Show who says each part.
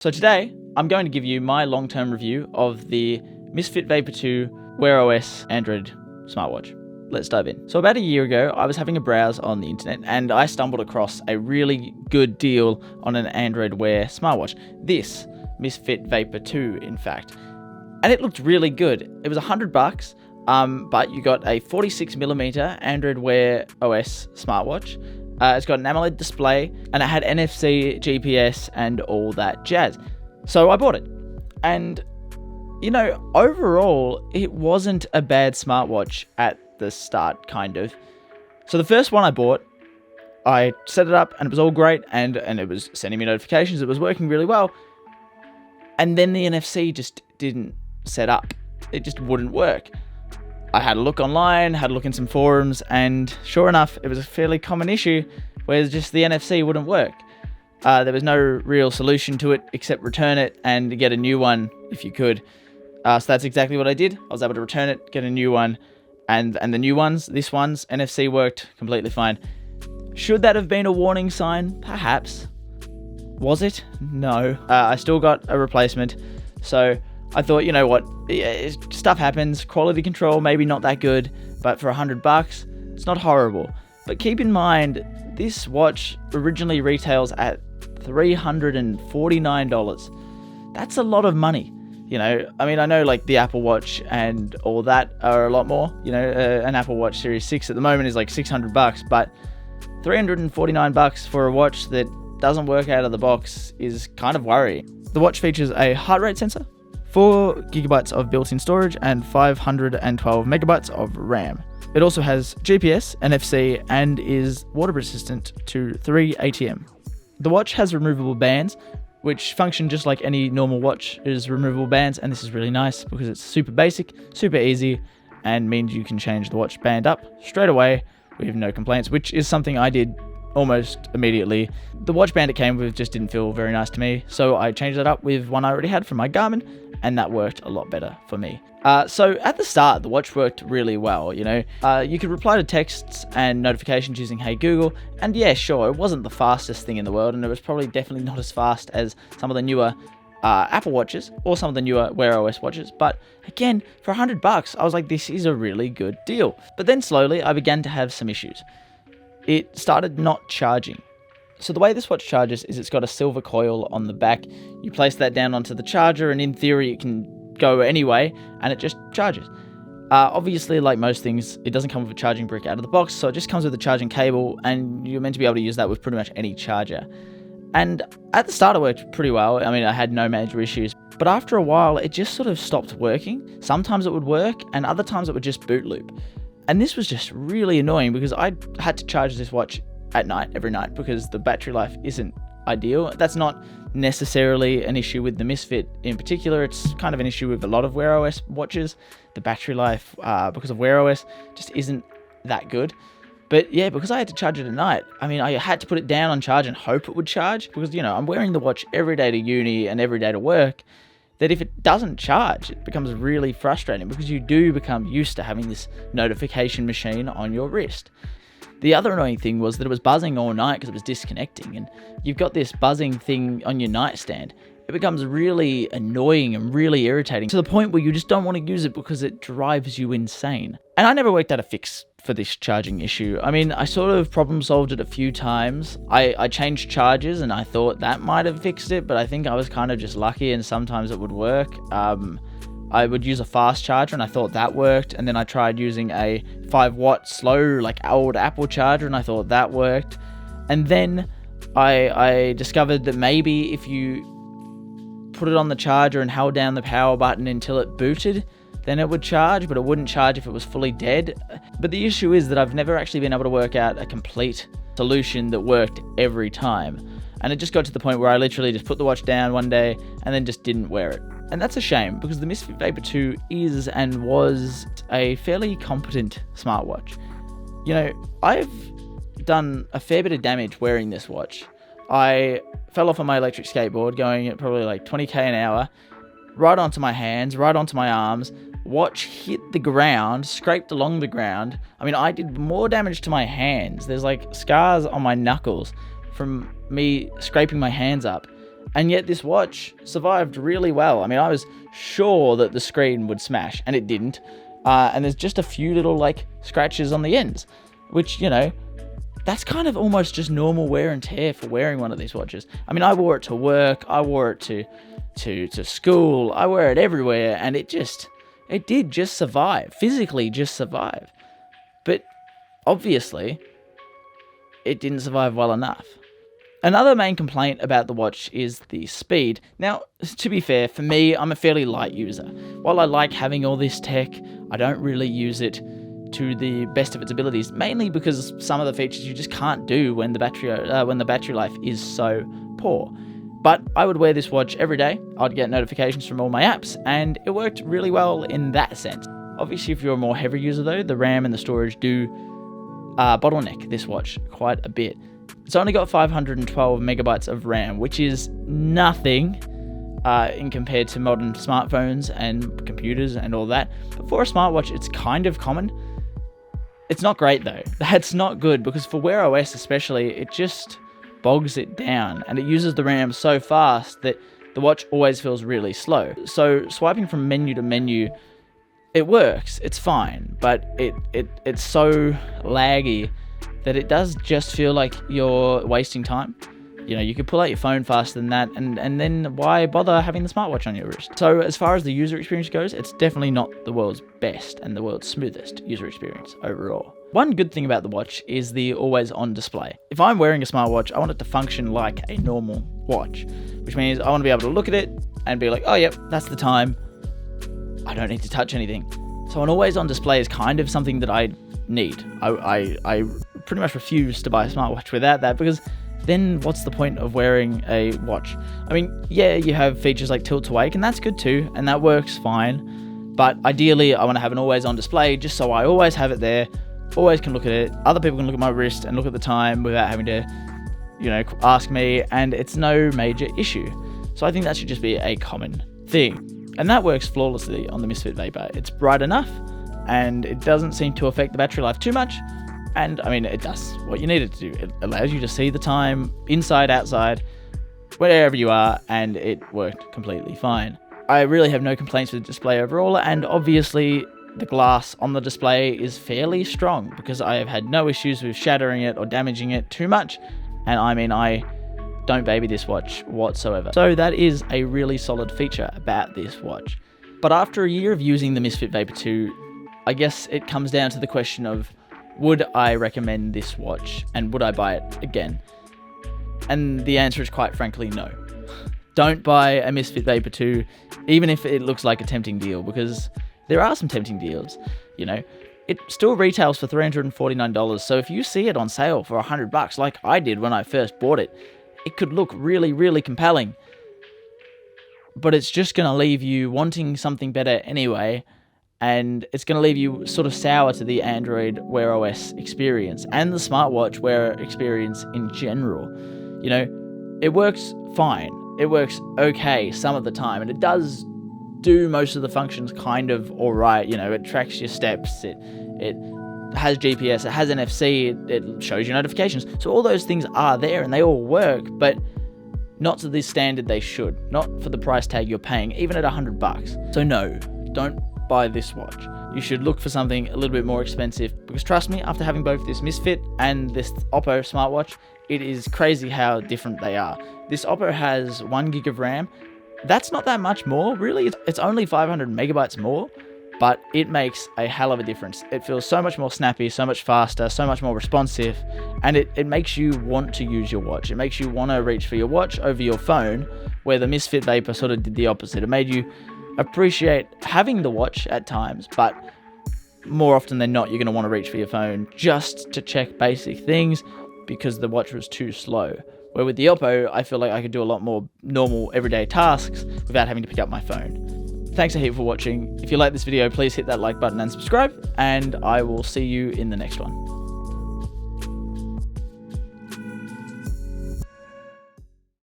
Speaker 1: So today, I'm going to give you my long-term review of the Misfit Vapor 2 Wear OS Android smartwatch. Let's dive in. So about a year ago, I was having a browse on the internet and I stumbled across a really good deal on an Android Wear smartwatch. This Misfit Vapor 2, in fact. And it looked really good. It was $100, but you got a 46mm Android Wear OS smartwatch. It's got an AMOLED display, and it had NFC, GPS, and all that jazz. So I bought it. And, you know, overall, it wasn't a bad smartwatch at the start, kind of. So the first one I bought, I set it up, and it was all great, and it was sending me notifications. It was working really well. And then the NFC just didn't set up. It just wouldn't work. I had a look online, had a look in some forums, and sure enough, it was a fairly common issue where just the NFC wouldn't work. There was no real solution to it except return it and get a new one if you could. So that's exactly what I did. I was able to return it, get a new one, and the new one's, this one's NFC worked completely fine. Should that have been a warning sign? Perhaps. Was it? No. I still got a replacement, so I thought, you know what, stuff happens, quality control maybe not that good, but for $100, it's not horrible. But keep in mind, this watch originally retails at $349. That's a lot of money. You know, I mean, I know like the Apple Watch and all that are a lot more. You know, an Apple Watch Series 6 at the moment is like $600, but $349 for a watch that doesn't work out of the box is kind of worrying. The watch features a heart rate sensor, 4 GB of built-in storage, and 512 MB of RAM. It also has GPS, NFC, and is water resistant to 3 ATM. The watch has removable bands, which function just like any normal watch is removable bands, and this is really nice because it's super basic, super easy, and means you can change the watch band up straight away with no complaints, which is something I did almost immediately. The watch band it came with just didn't feel very nice to me, so I changed it up with one I already had from my Garmin, and that worked a lot better for me. So at the start, the watch worked really well, you know. You could reply to texts and notifications using Hey Google, and yeah, sure, it wasn't the fastest thing in the world, and it was probably definitely not as fast as some of the newer Apple Watches or some of the newer Wear OS watches, but again, for $100, I was like, this is a really good deal. But then slowly, I began to have some issues. It started not charging. So the way this watch charges is it's got a silver coil on the back. You place that down onto the charger, and in theory it can go anyway, and it just charges. Obviously, like most things, it doesn't come with a charging brick out of the box, so it just comes with a charging cable, and you're meant to be able to use that with pretty much any charger. And at the start it worked pretty well. I mean, I had no major issues, but after a while it just sort of stopped working. Sometimes it would work, and other times it would just boot loop. And this was just really annoying because I had to charge this watch at night, every night, because the battery life isn't ideal. That's not necessarily an issue with the Misfit in particular. It's kind of an issue with a lot of Wear OS watches. The battery life, because of Wear OS, just isn't that good. But yeah, because I had to charge it at night, I mean, I had to put it down on charge and hope it would charge, because, you know, I'm wearing the watch every day to uni and every day to work, that if it doesn't charge, it becomes really frustrating because you do become used to having this notification machine on your wrist. The other annoying thing was that it was buzzing all night because it was disconnecting, and you've got this buzzing thing on your nightstand. It becomes really annoying and really irritating to the point where you just don't want to use it because it drives you insane. And I never worked out a fix for this charging issue. I mean, I sort of problem solved it a few times. I changed chargers and I thought that might have fixed it, but I think I was kind of just lucky and sometimes it would work. I would use a fast charger and I thought that worked, and then I tried using a 5-watt slow, like old Apple charger, and I thought that worked. And then I discovered that maybe if you put it on the charger and held down the power button until it booted, then it would charge, but it wouldn't charge if it was fully dead. But the issue is that I've never actually been able to work out a complete solution that worked every time. And it just got to the point where I literally just put the watch down one day and then just didn't wear it. And that's a shame, because the Misfit Vapor 2 is and was a fairly competent smartwatch. You know, I've done a fair bit of damage wearing this watch. I fell off on my electric skateboard going at probably like 20k an hour, right onto my hands, right onto my arms. Watch hit the ground, scraped along the ground. I mean, I did more damage to my hands. There's like scars on my knuckles from me scraping my hands up. And yet this watch survived really well. I mean, I was sure that the screen would smash, and it didn't. And there's just a few little like scratches on the ends, which, you know, that's kind of almost just normal wear and tear for wearing one of these watches. I mean, I wore it to work, I wore it to school, I wear it everywhere, and it did just survive, physically just survive. But obviously, it didn't survive well enough. Another main complaint about the watch is the speed. Now, to be fair, for me, I'm a fairly light user. While I like having all this tech, I don't really use it to the best of its abilities, mainly because some of the features you just can't do when the battery life is so poor. But I would wear this watch every day. I'd get notifications from all my apps, and it worked really well in that sense. Obviously, if you're a more heavy user though, the RAM and the storage do bottleneck this watch quite a bit. It's only got 512 megabytes of RAM, which is nothing in compared to modern smartphones and computers and all that. But for a smartwatch, it's kind of common. It's not great though. That's not good, because for Wear OS especially, it just bogs it down, and it uses the RAM so fast that the watch always feels really slow. So swiping from menu to menu, it works, it's fine, but it's so laggy that it does just feel like you're wasting time. You know, you could pull out your phone faster than that, and then why bother having the smartwatch on your wrist? So as far as the user experience goes, it's definitely not the world's best and the world's smoothest user experience overall. One good thing about the watch is the always on display. If I'm wearing a smartwatch, I want it to function like a normal watch, which means I want to be able to look at it and be like, oh yep, that's the time. I don't need to touch anything. So an always on display is kind of something that I need. I pretty much refuse to buy a smartwatch without that, because then what's the point of wearing a watch? I mean, yeah, you have features like tilt to wake, and that's good too, and that works fine. But ideally, I want to have an always on display just so I always have it there, always can look at it. Other people can look at my wrist and look at the time without having to, you know, ask me, and it's no major issue. So I think that should just be a common thing. And that works flawlessly on the Misfit Vapor. It's bright enough, and it doesn't seem to affect the battery life too much. And I mean, it does what you need it to do. It allows you to see the time inside, outside, wherever you are, and it worked completely fine. I really have no complaints with the display overall, and obviously the glass on the display is fairly strong, because I have had no issues with shattering it or damaging it too much. And I mean, I don't baby this watch whatsoever. So that is a really solid feature about this watch. But after a year of using the Misfit Vapor 2, I guess it comes down to the question of, would I recommend this watch, and would I buy it again? And the answer is quite frankly no. Don't buy a Misfit Vapor 2, even if it looks like a tempting deal, because there are some tempting deals. You know, it still retails for $349, so if you see it on sale for $100 like I did when I first bought it, it could look really, really compelling. But it's just going to leave you wanting something better anyway, and it's going to leave you sort of sour to the Android Wear OS experience and the smartwatch Wear experience in general. You know, it works fine. It works okay some of the time, and it does do most of the functions kind of alright. You know, it tracks your steps, it has GPS, it has NFC, it shows you notifications. So all those things are there and they all work, but not to the standard they should. Not for the price tag you're paying, even at $100. So no, don't buy this watch. You should look for something a little bit more expensive, because trust me, after having both this Misfit and this Oppo smartwatch, it is crazy how different they are. This Oppo has 1 gig of RAM. That's not that much more, really. It's only 500 megabytes more, but it makes a hell of a difference. It feels so much more snappy, so much faster, so much more responsive, and it makes you want to use your watch. It makes you want to reach for your watch over your phone, where the Misfit Vapor sort of did the opposite. It made you appreciate having the watch at times, but more often than not, you're going to want to reach for your phone just to check basic things, because the watch was too slow. Where with the Oppo, I feel like I could do a lot more normal everyday tasks without having to pick up my phone. Thanks a heap for watching. If you like this video, please hit that like button and subscribe, and I will see you in the next one.